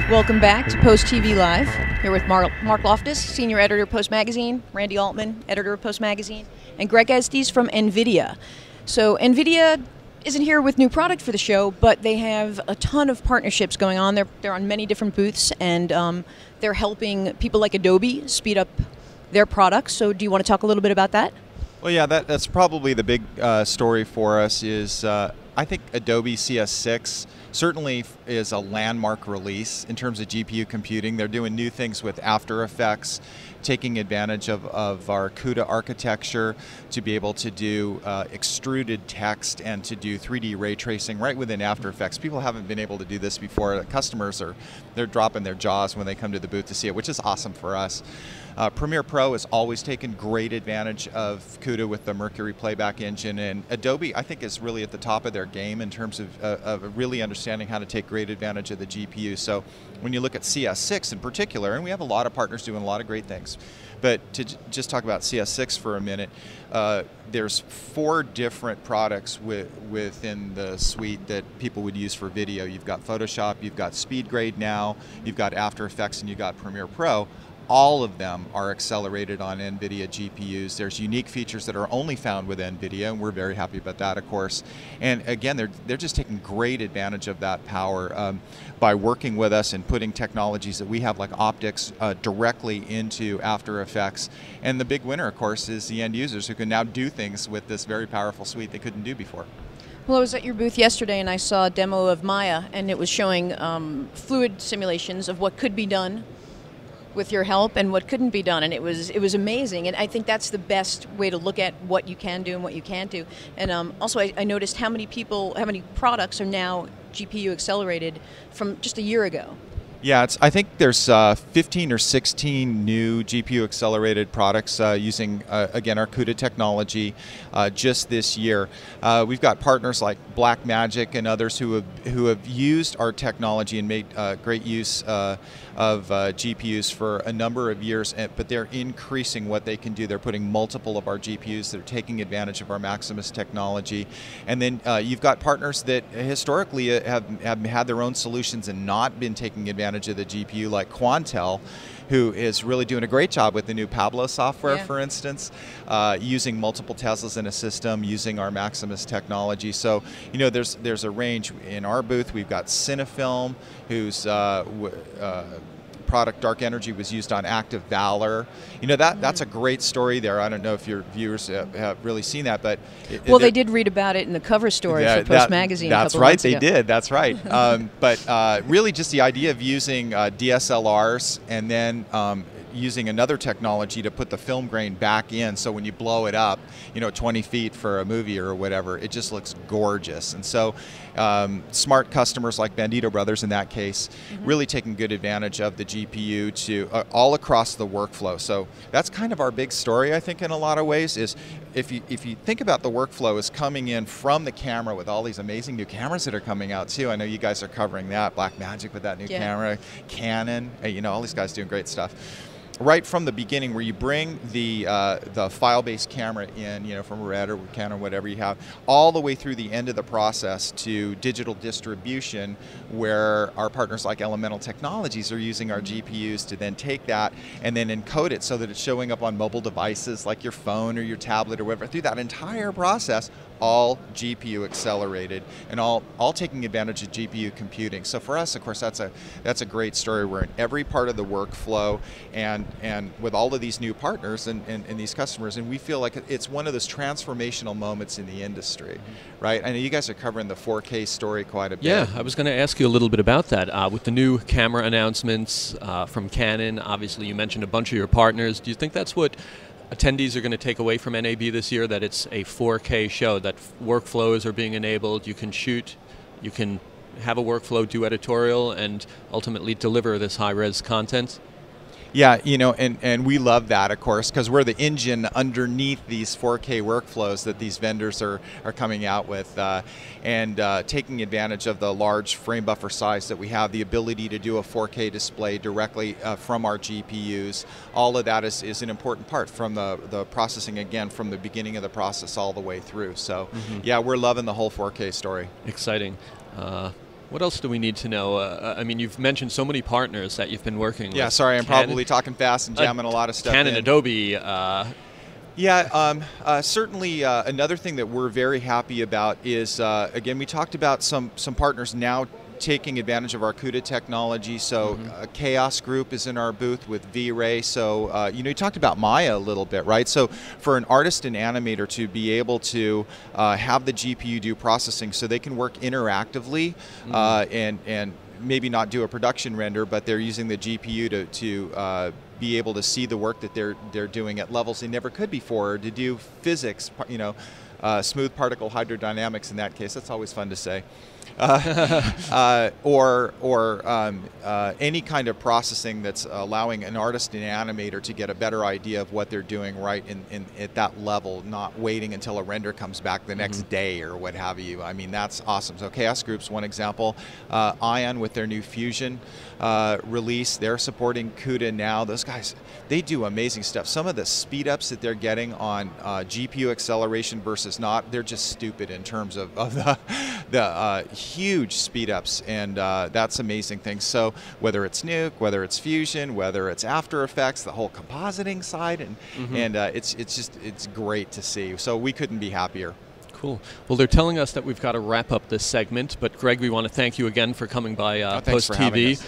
Welcome back to Post TV Live. Here with Mark Loftus, Senior Editor of Post Magazine, Randy Altman, Editor of Post Magazine, and Greg Estes from Nvidia. So Nvidia isn't here with new product for the show, but they have a ton of partnerships going on. They're on many different booths, and they're helping people like Adobe speed up their products. So do you want to talk a little bit about that? Well, yeah, that's probably the big story for us is I think Adobe CS6 certainly is a landmark release in terms of GPU computing. They're doing new things with After Effects, taking advantage of our CUDA architecture to be able to do extruded text and to do 3D ray tracing right within After Effects. People haven't been able to do this before. The customers they're dropping their jaws when they come to the booth to see it, which is awesome for us. Premiere Pro has always taken great advantage of CUDA with the Mercury playback engine, and Adobe, I think, is really at the top of their game in terms of really understanding how to take great advantage of the GPU. So when you look at CS6 in particular, and we have a lot of partners doing a lot of great things, but to just talk about CS6 for a minute, there's 4 different products within the suite that people would use for video. You've got Photoshop, you've got SpeedGrade now, you've got After Effects, and you've got Premiere Pro. All of them are accelerated on NVIDIA GPUs. There's unique features that are only found with NVIDIA, and we're very happy about that, of course. And again, they're just taking great advantage of that power by working with us and putting technologies that we have like optics directly into After Effects. And the big winner, of course, is the end users who can now do things with this very powerful suite they couldn't do before. Well, I was at your booth yesterday and I saw a demo of Maya, and it was showing fluid simulations of what could be done with your help and what couldn't be done, and it was amazing. And I think that's the best way to look at what you can do and what you can't do. And also I noticed how many products are now GPU accelerated from just a year ago. Yeah, I think there's 15 or 16 new GPU accelerated products using, again, our CUDA technology just this year. We've got partners like Blackmagic and others who have used our technology and made great use of GPUs for a number of years, but they're increasing what they can do. They're putting multiple of our GPUs. They're taking advantage of our Maximus technology. And then you've got partners that historically have had their own solutions and not been taking advantage of the GPU, like Quantel, who is really doing a great job with the new Pablo software, for instance, using multiple Teslas in a system, using our Maximus technology. So, you know, there's a range. In our booth, we've got Cinefilm, whose product Dark Energy was used on Active Valor. You know, that's a great story there. I don't know if your viewers have really seen that, but they did read about it in the cover story for Post Magazine. That's right, they did. That's right. But really, just the idea of using DSLRs and then using another technology to put the film grain back in, so when you blow it up, you know, 20 feet for a movie or whatever, it just looks gorgeous. And so smart customers like Bandito Brothers in that case, really taking good advantage of the GPU to all across the workflow. So that's kind of our big story, I think, in a lot of ways, is if you think about the workflow as coming in from the camera with all these amazing new cameras that are coming out too. I know you guys are covering that, Blackmagic with that new camera, Canon, you know, all these guys doing great stuff. Right from the beginning, where you bring the file-based camera in, you know, from Red or Canon or whatever you have, all the way through the end of the process to digital distribution, where our partners like Elemental Technologies are using our GPUs to then take that and then encode it so that it's showing up on mobile devices like your phone or your tablet or whatever. Through that entire process, all GPU accelerated and all taking advantage of GPU computing. So for us, of course, that's a great story. We're in every part of the workflow, and with all of these new partners and these customers, and we feel like it's one of those transformational moments in the industry, right? I know you guys are covering the 4K story quite a bit. Yeah, I was going to ask you a little bit about that. With the new camera announcements from Canon, obviously you mentioned a bunch of your partners. Do you think that's what attendees are going to take away from NAB this year, that it's a 4K show, that workflows are being enabled, you can shoot, you can have a workflow, do editorial, and ultimately deliver this high-res content? Yeah, you know, and we love that, of course, because we're the engine underneath these 4K workflows that these vendors are coming out with, and taking advantage of the large frame buffer size that we have, the ability to do a 4K display directly from our GPUs. All of that is an important part from the processing, again, from the beginning of the process all the way through. So, yeah, we're loving the whole 4K story. Exciting. What else do we need to know? I mean, you've mentioned so many partners that you've been working with. Yeah, sorry, I'm probably talking fast and jamming a lot of stuff Canon, in. Adobe. Yeah, certainly another thing that we're very happy about is, again, we talked about some partners now taking advantage of our CUDA technology. So Chaos Group is in our booth with V-Ray. So, you know, you talked about Maya a little bit, right? So for an artist and animator to be able to have the GPU do processing so they can work interactively and maybe not do a production render, but they're using the GPU to be able to see the work that they're doing at levels they never could before, to do physics, you know, smooth particle hydrodynamics in that case. That's always fun to say. Or any kind of processing that's allowing an artist and animator to get a better idea of what they're doing right at that level, not waiting until a render comes back the next day or what have you. I mean, that's awesome. So Chaos Group's one example. Ion with their new Fusion release, they're supporting CUDA now. Those guys, they do amazing stuff. Some of the speed ups that they're getting on GPU acceleration versus not, they're just stupid in terms of the huge speed ups, and that's amazing things. So whether it's Nuke, whether it's Fusion, whether it's After Effects, the whole compositing side, and it's great to see. So we couldn't be happier. Cool. Well, they're telling us that we've got to wrap up this segment, but Greg, we want to thank you again for coming by Post TV.